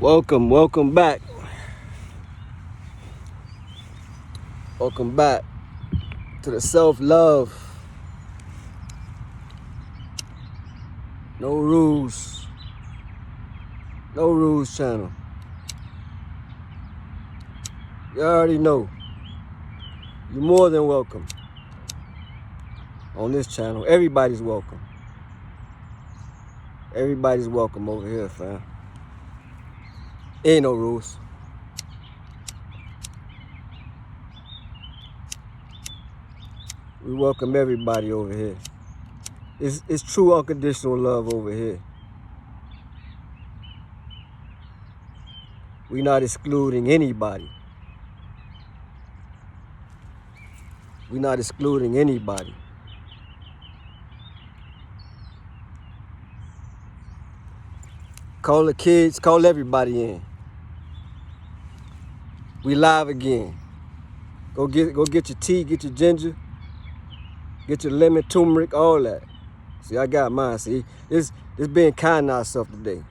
Welcome back. Welcome back to the self-love. No rules channel. You already know. You're more than welcome on this channel. Everybody's welcome. Everybody's welcome over here, fam. Ain't no rules. We welcome everybody over here. It's true unconditional love over here. We're not excluding anybody. We're not excluding anybody. Call the kids, call everybody in. We live again. Go get your tea, get your ginger, get your lemon, turmeric, all that. See, I got mine. See, this being kind to ourselves today.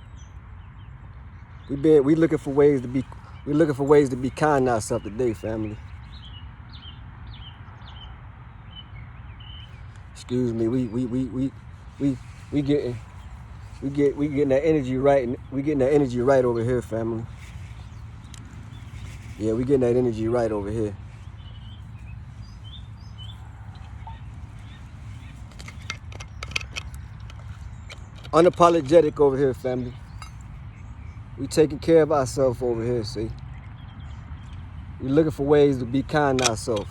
We looking for ways to be kind to ourselves today, family. Excuse me. We getting that energy right. We getting that energy right over here, family. Yeah, we getting that energy right over here. Unapologetic over here, family. We taking care of ourselves over here, see. We looking for ways to be kind to ourselves.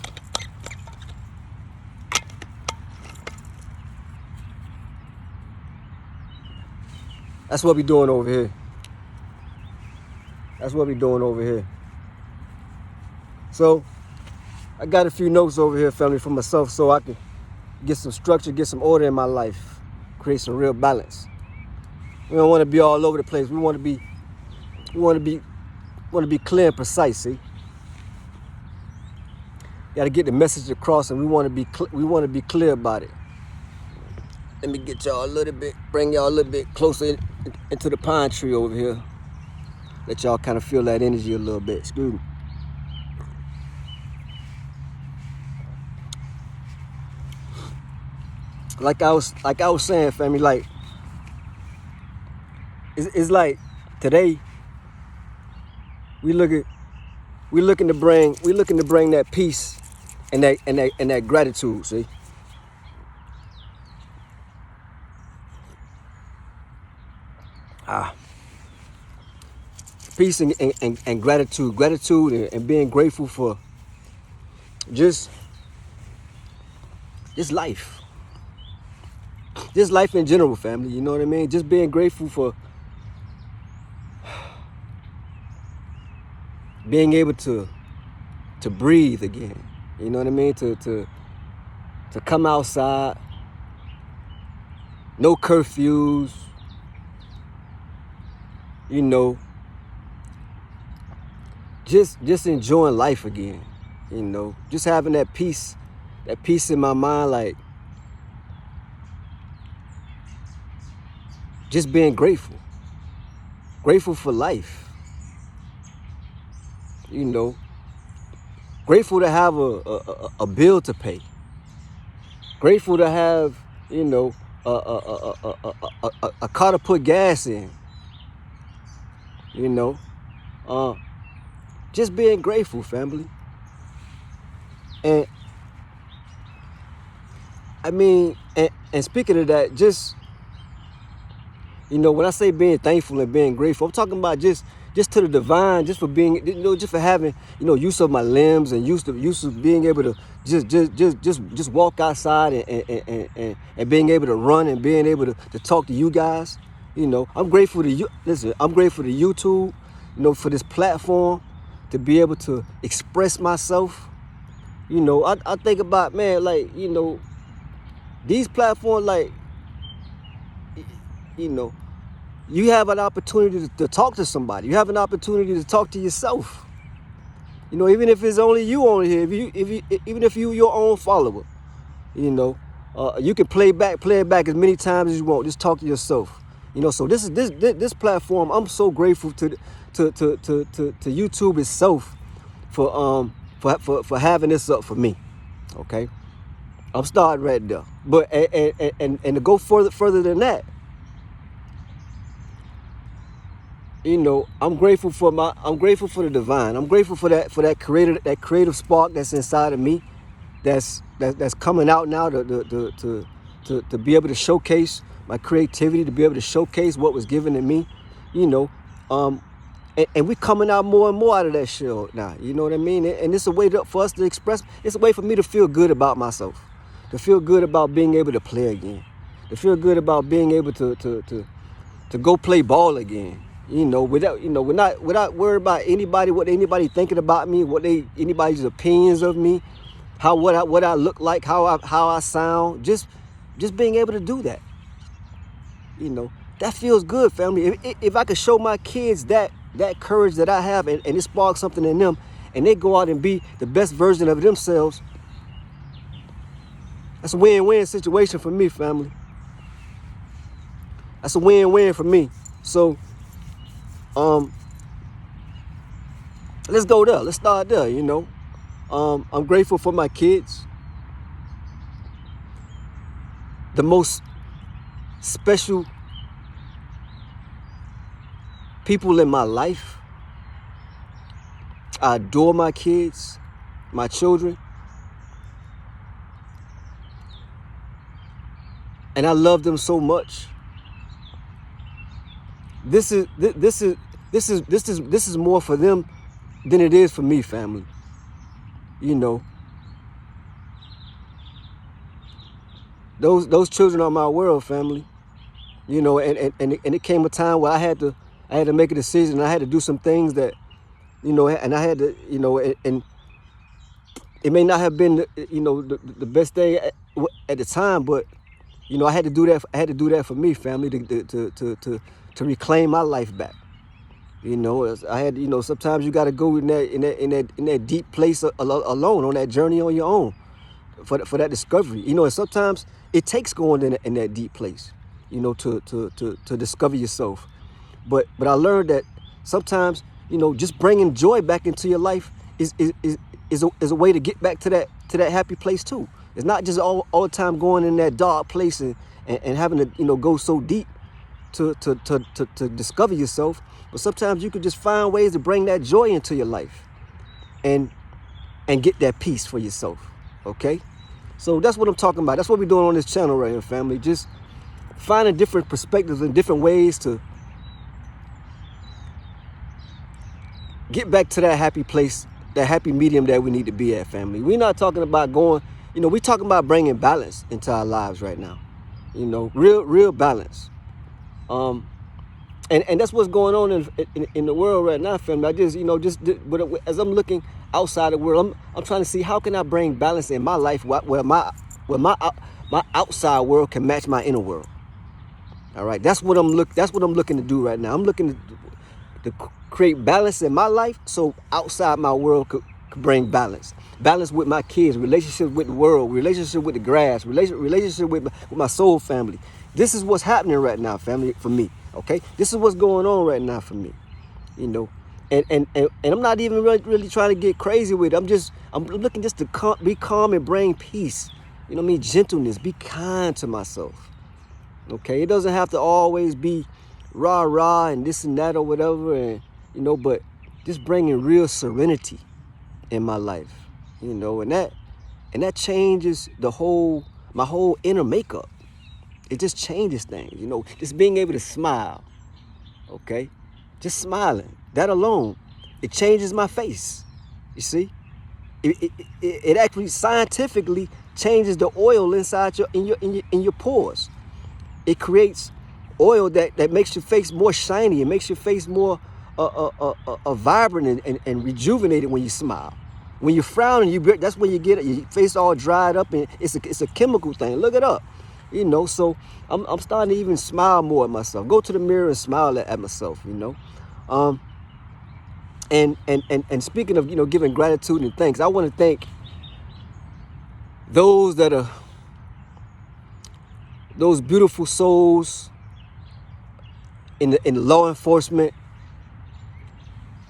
That's what we doing over here. That's what we doing over here. So, I got a few notes over here, family, for myself so I can get some structure, get some order in my life, create some real balance. We don't want to be all over the place. We want to be clear and precise, see? Got to get the message across, and we want to be clear about it. Let me get y'all bring y'all a little bit closer into the pine tree over here. Let y'all kind of feel that energy a little bit. Excuse me. Like I was saying, family, like it's like today we looking to bring that peace and that gratitude, see? Peace and gratitude. Gratitude and being grateful for just life. Just life in general, family, you know what I mean? Just being grateful for being able to breathe again. You know what I mean? To come outside. No curfews. You know. Just enjoying life again. You know. Just having that peace in my mind, like just being grateful. Grateful for life. You know. Grateful to have a bill to pay. Grateful to have, you know, a car to put gas in. You know. Just being grateful, family. And I mean, and speaking of that, just, you know, when I say being thankful and being grateful, I'm talking about just to the divine, just for being, you know, just for having, you know, use of my limbs and used to being able to just walk outside and being able to run and being able to talk to you guys. You know, I'm grateful to you. Listen, I'm grateful to YouTube, you know, for this platform to be able to express myself. You know, I think about, man, like, you know, these platforms, like, you know, you have an opportunity to talk to somebody. You have an opportunity to talk to yourself. You know, even if it's only you on here, even if you your own follower, you know, you can play it back as many times as you want. Just talk to yourself. You know, so this platform, I'm so grateful to YouTube itself for having this up for me. Okay, I'm starting right there. But and to go further than that, I'm grateful for the divine. I'm grateful for that creative spark that's inside of me, that's coming out now to be able to showcase my creativity, to be able to showcase what was given to me, and we're coming out more and more out of that shell now. You know what I mean? And it's a way for us to express. It's a way for me to feel good about myself, to feel good about being able to play again, to feel good about being able to go play ball again. Without worried about what anybody thinking about me, anybody's opinions of me, what I look like, how I sound. Just being able to do that. That feels good, family. If I could show my kids that courage that I have, and it sparks something in them, and they go out and be the best version of themselves, that's a win-win situation for me, family. That's a win-win for me. So, let's go there. Let's start there, I'm grateful for my kids. The most special people in my life. I adore my kids, my children. And I love them so much. This is more for them than it is for me, family. Those children are my world, family. And it came a time where I had to make a decision. I had to do some things that, and I had to, and it may not have been, the best thing at the time, but I had to do that. I had to do that for me, family, to reclaim my life back. I had, sometimes you got to go in that deep place alone, on that journey on your own, for that discovery. And sometimes it takes going in that deep place, to discover yourself. But I learned that sometimes, just bringing joy back into your life is a way to get back to that happy place too. It's not just all the time going in that dark place and having to go so deep to discover yourself. But sometimes you can just find ways to bring that joy into your life and get that peace for yourself. Okay? So that's what I'm talking about. That's what we're doing on this channel right here, family. Just finding different perspectives and different ways to get back to that happy place, that happy medium that we need to be at, family. We're not talking about going, we're talking about bringing balance into our lives right now. Real balance. And that's what's going on in the world right now, family. I just, as I'm looking outside the world, I'm trying to see how can I bring balance in my life where my outside world can match my inner world. All right, that's what I'm looking to do right now. I'm looking to create balance in my life, so outside my world could bring balance. Balance with my kids, relationship with the world, relationship with the grass, relationship with my soul family. This is what's happening right now, family, for me. Okay, this is what's going on right now for me. And I'm not even really trying to get crazy with it. I'm looking just to be calm and bring peace. Gentleness, be kind to myself. Okay, it doesn't have to always be rah and this and that or whatever, and but just bringing real serenity in my life. And that changes my whole inner makeup. It just changes things, just being able to smile, okay? Just smiling, that alone, it changes my face, you see? It actually scientifically changes the oil inside in your pores. It creates oil that makes your face more shiny. It makes your face more vibrant and rejuvenated when you smile. When you're frowning, that's when you get it. Your face all dried up, and it's a chemical thing. Look it up. So I'm starting to even smile more at myself. Go to the mirror and smile at myself, And speaking of, giving gratitude and thanks, I want to thank those beautiful souls in law enforcement,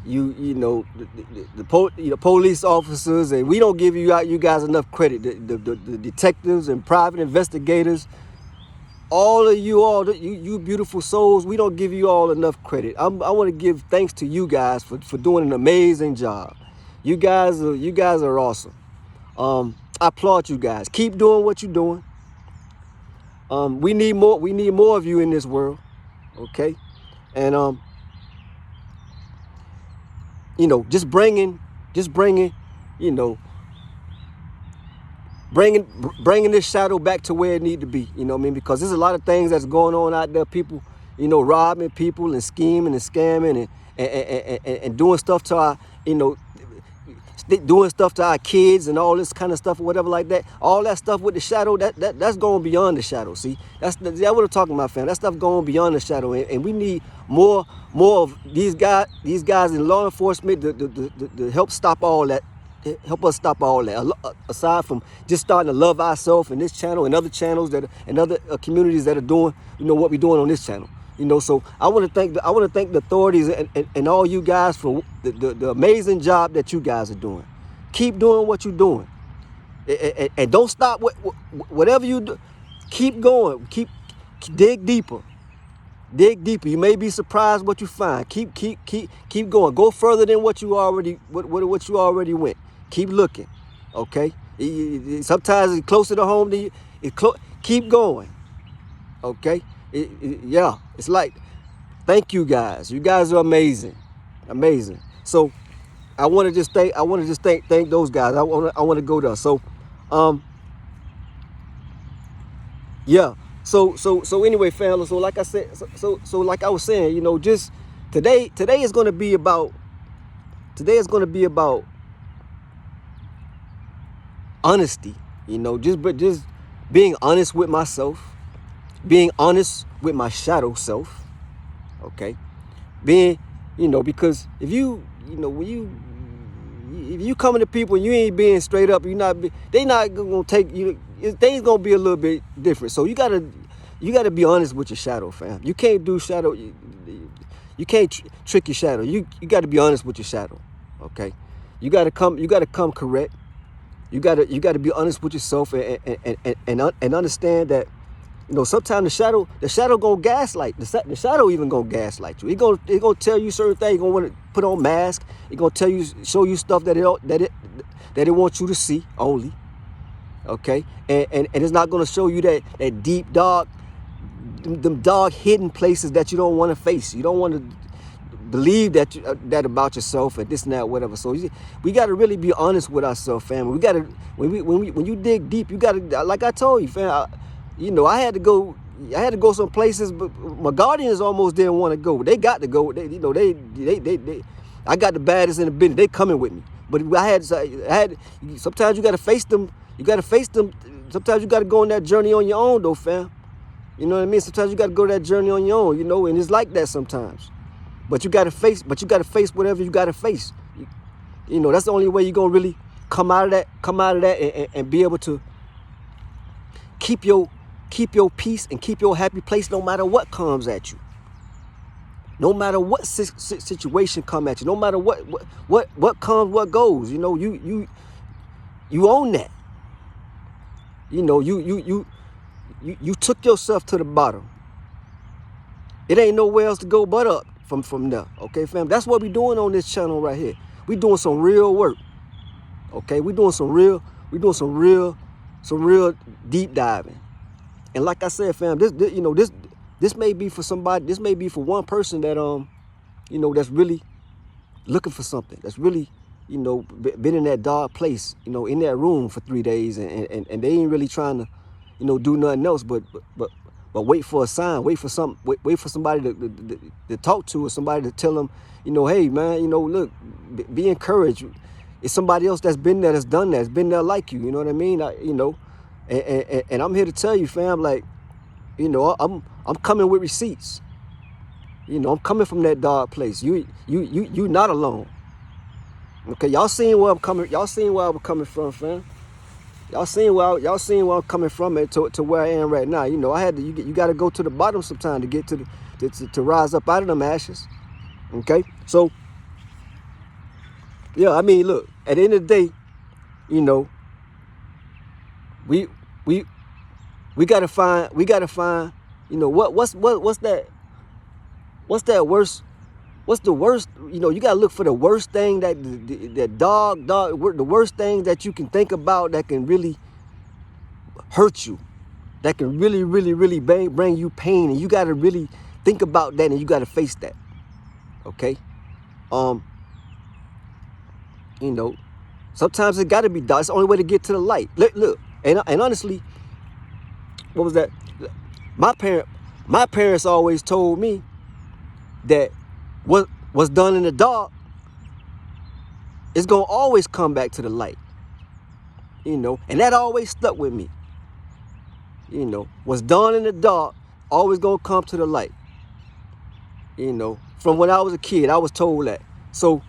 you know the police officers, and we don't give you guys enough credit. The detectives and private investigators, all of you beautiful souls, we don't give you all enough credit. I want to give thanks to you guys for doing an amazing job. You guys are awesome. I applaud you guys. Keep doing what you're doing. We need more of you in this world. Okay, and just bringing, you know, bringing this shadow back to where it need to be. You know what I mean? Because there's a lot of things that's going on out there. People, robbing people and scheming and scamming and doing stuff to our, doing stuff to our kids and all this kind of stuff or whatever like that. All that stuff with the shadow, that's going beyond the shadow. See, that's what I'm talking about, fam. That stuff going beyond the shadow, and we need more of these guys in law enforcement to help stop all that. Help us stop all that. Aside from just starting to love ourselves in this channel and other channels and other communities that are doing, what we're doing on this channel. So I want to thank the authorities and all you guys for the amazing job that you guys are doing. Keep doing what you're doing, and don't stop. Whatever you do, keep going. Keep dig deeper. Dig deeper. You may be surprised what you find. Keep going. Go further than what you already went. Keep looking. Okay. Sometimes it's closer to home than you. Keep going. Okay. Yeah. It's like, thank you guys. You guys are amazing. So I want to just thank those guys. I want to go there. So yeah. So anyway, family. So like I said, so like I was saying, just today is going to be about honesty. Just being honest with myself, being honest with my shadow self. Okay, being because if you coming to people and you ain't being straight up, they not gonna take you. Things gonna be a little bit different. So you gotta be honest with your shadow, fam. You can't do shadow. You can't trick your shadow. You got to be honest with your shadow. Okay, you got to come correct. You got to be honest with yourself and understand that sometimes the shadow gonna gaslight. The shadow even gonna gaslight you. It gonna tell you certain things. It gonna want to put on mask. It gonna show you stuff that it wants you to see only. Okay, and it's not gonna show you that deep dark, them dark hidden places that you don't want to face. You don't want to believe that about yourself and this and that, whatever. So we got to really be honest with ourselves, family. We got to when you dig deep, you got to, like I told you, fam. I had to go some places, but my guardians almost didn't want to go. They got to go. I got the baddest in the business. They coming with me, but I had. Sometimes you got to face them. Sometimes you got to go on that journey on your own, though, fam. You know what I mean? Sometimes you got to go that journey on your own, and it's like that sometimes. But you got to face whatever you got to face. That's the only way you're going to really come out of that and be able to keep your peace and keep your happy place no matter what comes at you. No matter what situation come at you, no matter what comes, what goes, you own that. You took yourself to the bottom. It ain't nowhere else to go but up from there. Okay, fam? That's what we doing on this channel right here. We doing some real work. Okay, we doing some real deep diving. And like I said, fam, this may be for somebody. This may be for one person that that's really looking for something. That's really been in that dark place, in that room for 3 days, and they ain't really trying to do nothing else but wait for a sign, wait for somebody to talk to, or somebody to tell them, hey man, look, be encouraged. It's somebody else that's been there, that's done that, that's been there like you. You know what I mean? And I'm here to tell you, fam, like, I'm coming with receipts. I'm coming from that dark place. You not alone. Okay, y'all seen where I'm coming. Y'all seen where I'm coming from, fam. Y'all seen where I'm coming from to where I am right now. I had to. You got to go to the bottom sometime to get to rise up out of them ashes. Okay, so Yeah, I mean, look, at the end of the day, you know, we we we gotta find, you know, what's that worst, what's the worst, you know, you gotta look for the worst thing that the worst thing that you can think about that can really hurt you, that can really bring you pain, and you gotta really think about that, and you gotta face that. Okay. You know, sometimes it gotta be dark. It's the only way to get to the light. Look, and honestly, what was that? My parents always told me that what's done in the dark is gonna always come back to the light. You know, and that always stuck with me. You know, what's done in the dark always gonna come to the light. You know, from when I was a kid, I was told that. So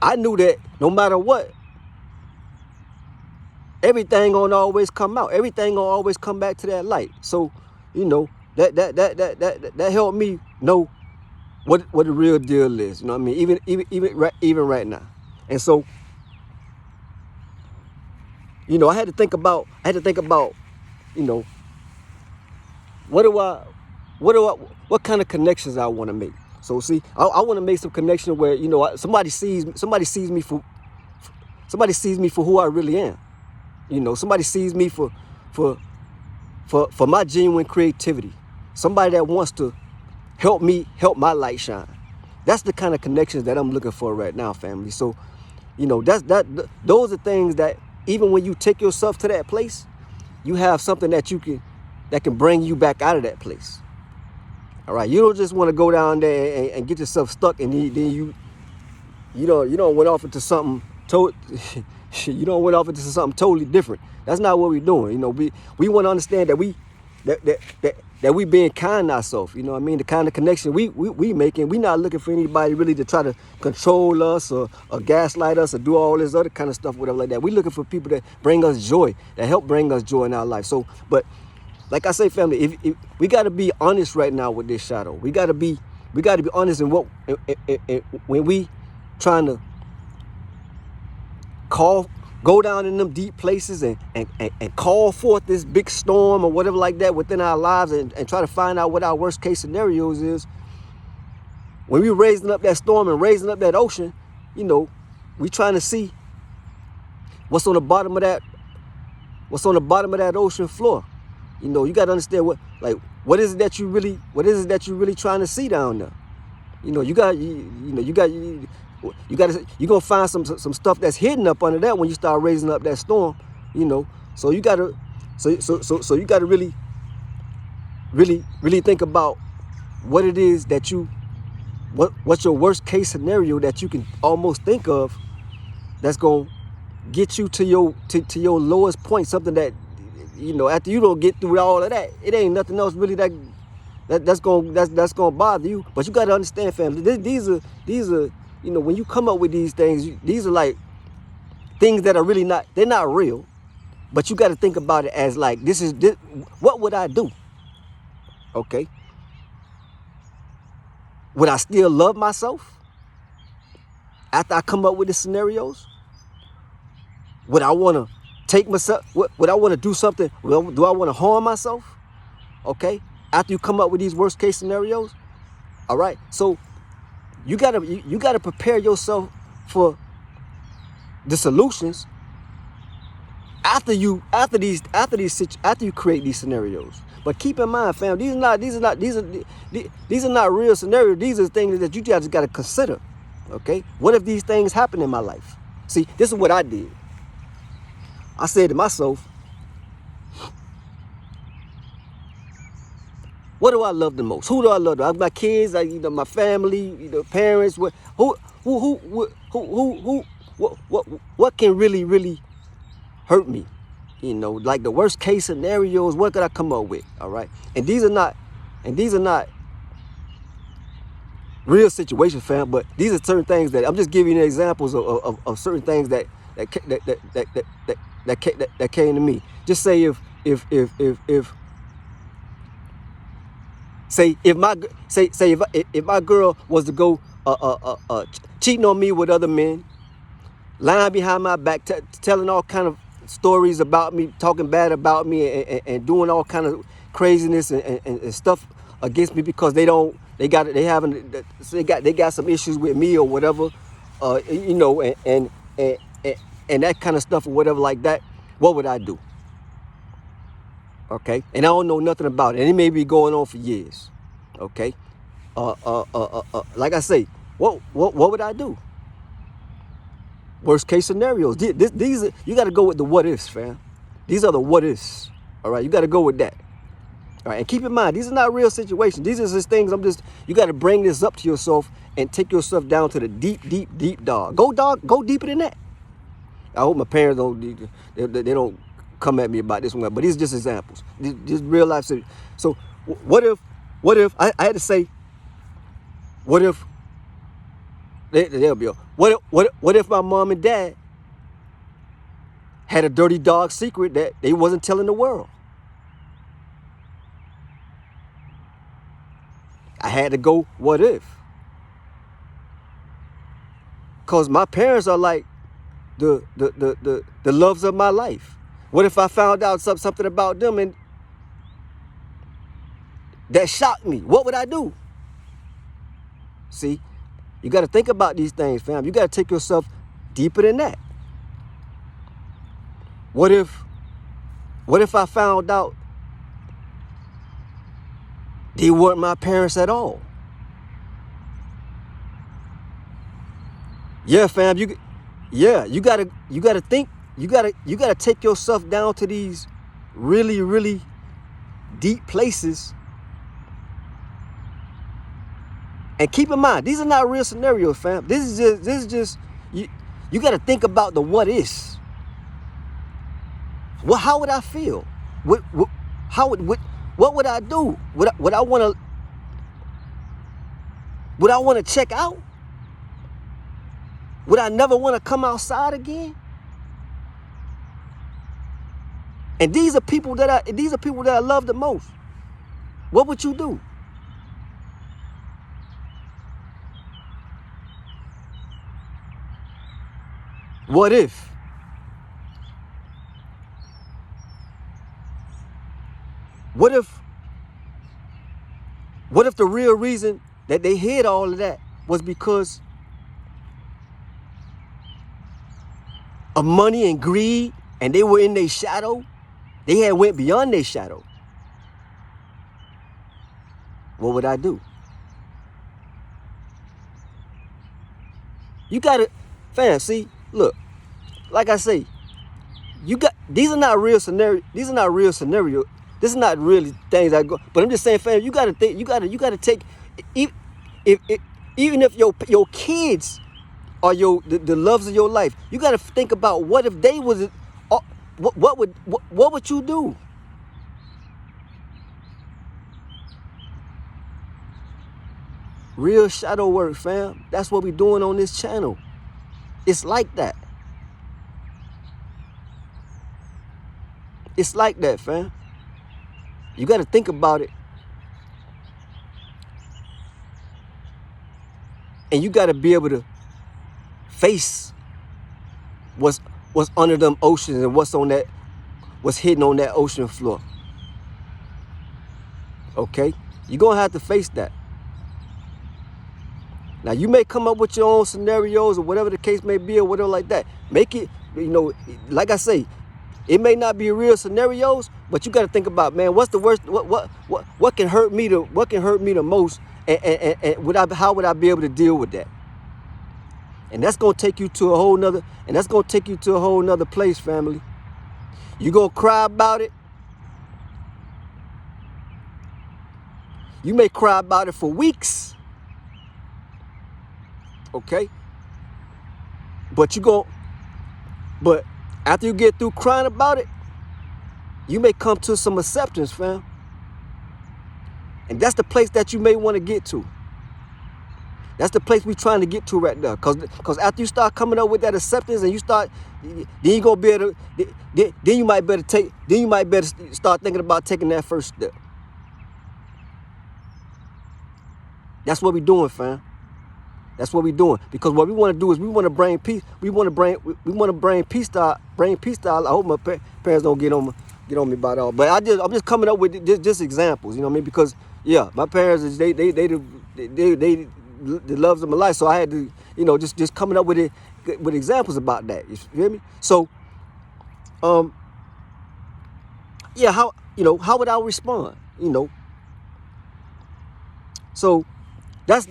I knew that no matter what, everything gonna always come out. Everything gonna always come back to that light. So, you know, that helped me know what the real deal is. You know what I mean? Even right now. And so, you know, I had to think about, you know, what kind of connections I want to make. So see, I want to make some connection where, you know, somebody sees me for who I really am. You know, somebody sees me for my genuine creativity. Somebody that wants to help my light shine. That's the kind of connections that I'm looking for right now, family. So, you know, those are things that even when you take yourself to that place, you have something that can bring you back out of that place. All right, you don't just want to go down there and get yourself stuck, and then you don't went off into something totally different. That's not what we're doing. You know, we want to understand that we being kind to ourselves. You know what I mean? The kind of connection we making. We not looking for anybody really to try to control us or gaslight us or do all this other kind of stuff, whatever like that. We looking for people that bring us joy, that help bring us joy in our life. So, but like I say, family, if we got to be honest right now with this shadow. We got to be honest in what when we trying to go down in them deep places and call forth this big storm or whatever like that within our lives and try to find out what our worst case scenarios is. When we raising up that storm and raising up that ocean, you know, we trying to see what's on the bottom of that ocean floor. You know, you got to understand what is it that you really trying to see down there. You know, you're gonna find some stuff that's hidden up under that when you start raising up that storm. You know, so you gotta really think about what it is that what's your worst case scenario that you can almost think of that's gonna get you to your lowest point, something that, you know, after you don't get through all of that, it ain't nothing else really that's gonna bother you. But you gotta understand, family, these are, you know, when you come up with these things, these are like things that are really they're not real, but you gotta think about it as like, what would I do? Okay. Would I still love myself after I come up with the scenarios? Would I want to take myself? Would I want to do something? Do I want to harm myself? Okay. After you come up with these worst case scenarios, all right. So you gotta prepare yourself for the solutions after you create these scenarios. But keep in mind, fam, these are not real scenarios. These are things that you just gotta consider. Okay. What if these things happen in my life? See, this is what I did. I said to myself, what do I love the most? Who do I love? My kids, my family, parents. What can really hurt me? You know, like the worst case scenarios. What could I come up with? All right, and these are not real situations, fam. But these are certain things that I'm just giving you examples of certain things that came to me. Just say if my girl was to go cheating on me with other men, lying behind my back, telling all kind of stories about me, talking bad about me, and doing all kind of craziness and stuff against me because they got some issues with me or whatever, you know, and that kind of stuff or whatever like that. What would I do? Okay, and I don't know nothing about it, and it may be going on for years. Okay, like I say, what would I do? Worst case scenarios. These are, you got to go with the what ifs, fam. These are the what ifs. All right, you got to go with that. All right, and keep in mind, these are not real situations. These are just things. You got to bring this up to yourself and take yourself down to the deep dog. Go deeper than that. I hope my parents they don't come at me about this one, but these are just examples. Just real life. So what if I had to say, what if there'll be what if my mom and dad had a dirty dog secret that they wasn't telling the world? I had to go, what if? Cause my parents are like the loves of my life. What if I found out something about them and that shocked me? What would I do? See, you got to think about these things, fam. You got to take yourself deeper than that. What if I found out they weren't my parents at all? Yeah, fam. You gotta think. You gotta take yourself down to these really, really deep places. And keep in mind, these are not real scenarios, fam. This is just you got to think about the what is. Well, how would I feel? What would I do? Would I want to check out? Would I never want to come outside again? And these are people that I love the most. What would you do? What if? What if the real reason that they hid all of that was because of money and greed, and they were in their shadow? They had went beyond their shadow. What would I do? You gotta, fam, see, look, like I say, these are not real scenarios. These are not real scenarios. This is not really things I go. But I'm just saying, fam, you gotta think. You gotta take. Even if your kids are the loves of your life, you gotta think about what if they was. What would you do? Real shadow work, fam. That's what we doing on this channel. It's like that. It's like that, fam. You got to think about it. And you got to be able to face what's under them oceans and what's hidden on that ocean floor. Okay? You're going to have to face that. Now, you may come up with your own scenarios or whatever the case may be or whatever like that. Make it, like I say, it may not be real scenarios, but you got to think about, man, what's the worst, what can hurt me the most, and how would I be able to deal with that? And that's going to take you to a whole nother place, family. You going to cry about it. You may cry about it for weeks. Okay? But after you get through crying about it, you may come to some acceptance, fam. And that's the place that you may want to get to. That's the place we're trying to get to right now. Cause after you start coming up with that acceptance and then you gonna be able to, then you might better start thinking about taking that first step. That's what we're doing, fam. That's what we're doing. Because what we want to do is we want to bring peace. We want to bring peace to I hope my parents don't get on me about all. But I'm just coming up with just examples. You know what I mean? Because yeah, my parents they the loves of my life. So I had to just coming up with examples about that. You feel me? So yeah, how would I respond? So that's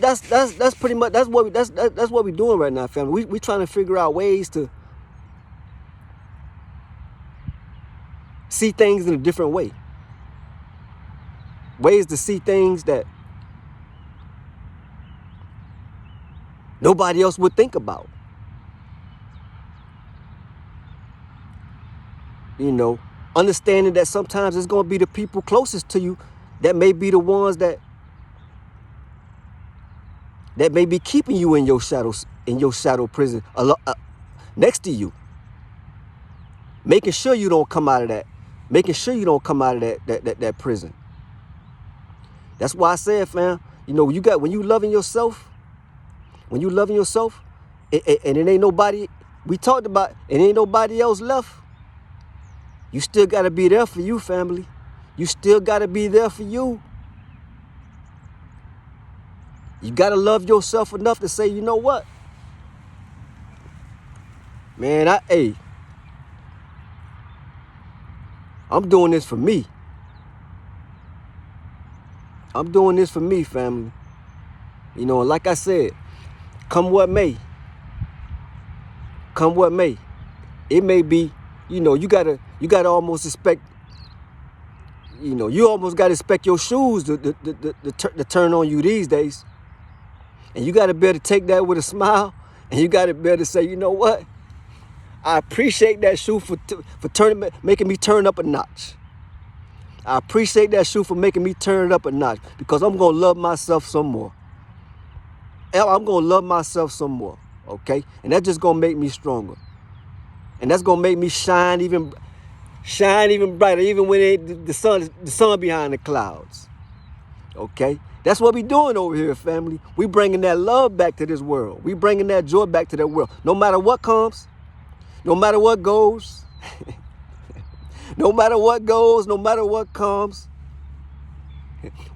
pretty much that's what we're doing right now, family. We trying to figure out ways to see things in a different way. Ways to see things that nobody else would think about. Understanding that sometimes it's going to be the people closest to you that may be the ones that may be keeping you in your shadow prison next to you, making sure you don't come out of that prison. That's why I said, fam, when you loving yourself, and it ain't nobody, we talked about, it ain't nobody else left, you still got to be there for you, family. You still got to be there for you. You got to love yourself enough to say, you know what? Man, I'm doing this for me. I'm doing this for me, family. And like I said, come what may. It may be, you gotta almost expect, you almost gotta expect your shoes to turn on you these days. And you gotta be able to take that with a smile, and you gotta be able to say, you know what? I appreciate that shoe for making me turn up a notch. I appreciate that shoe for making me turn it up a notch, because I'm gonna love myself some more. Okay? And that's just gonna make me stronger. And that's gonna make me shine even brighter, even when the sun behind the clouds. Okay? That's what we doing over here, family. We bringing that love back to this world. We bringing that joy back to that world. No matter what comes, no matter what goes, no matter what comes,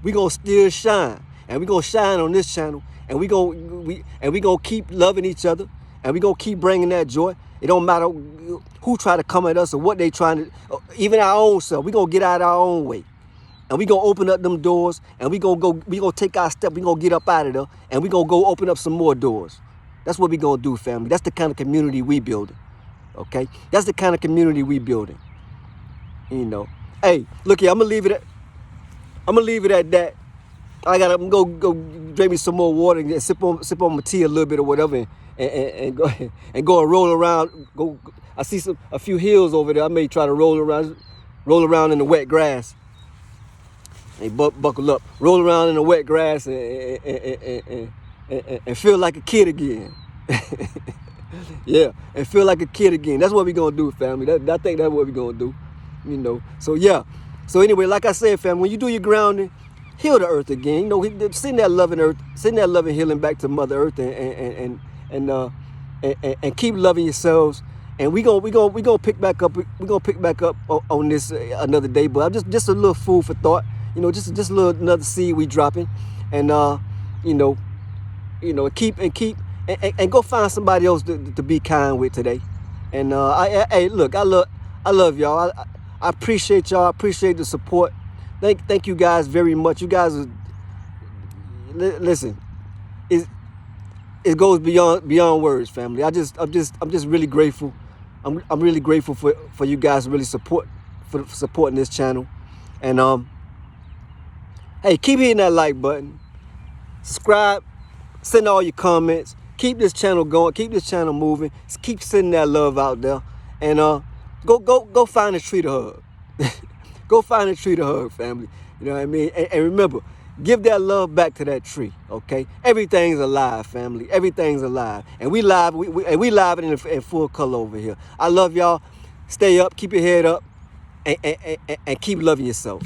we gonna still shine, and we gonna shine on this channel, and we gonna keep loving each other, and we gonna keep bringing that joy. It don't matter who try to come at us or what they trying to, even our own self. We gonna get out our own way, and we gonna open up them doors, and we gonna take our step. We gonna get up out of there, and we gonna go open up some more doors. That's what we gonna do, family. That's the kind of community we building. Okay, that's the kind of community we building. Hey, look here. I'm gonna leave it at that. I'm gonna go drink me some more water and sip on my tea a little bit or whatever, and go and roll around. I see a few hills over there. I may try to roll around in the wet grass. Hey, buckle up. Roll around in the wet grass and feel like a kid again. Yeah, and feel like a kid again. That's what we're gonna do, family. I think that's what we're gonna do. So yeah. So anyway, like I said, family, when you do your grounding, heal the earth again. Send that loving healing back to Mother Earth, and keep loving yourselves. And we gonna pick back up. We're gonna pick back up on this another day. But I'm just a little food for thought. Just a little another seed we dropping, and keep go find somebody else to be kind with today. And look, I love y'all. I appreciate y'all. I appreciate the support. Thank you guys very much. You guys listen. It goes beyond words, family. I'm just really grateful. I'm really grateful for you guys really supporting this channel. And hey, keep hitting that like button. Subscribe. Send all your comments. Keep this channel going. Keep this channel moving. Keep sending that love out there. And go find a tree to hug. Go find a tree to hug, family. You know what I mean? And remember, give that love back to that tree, okay? Everything's alive, family. Everything's alive. And we live, we live in full color over here. I love y'all. Stay up, keep your head up, and keep loving yourself.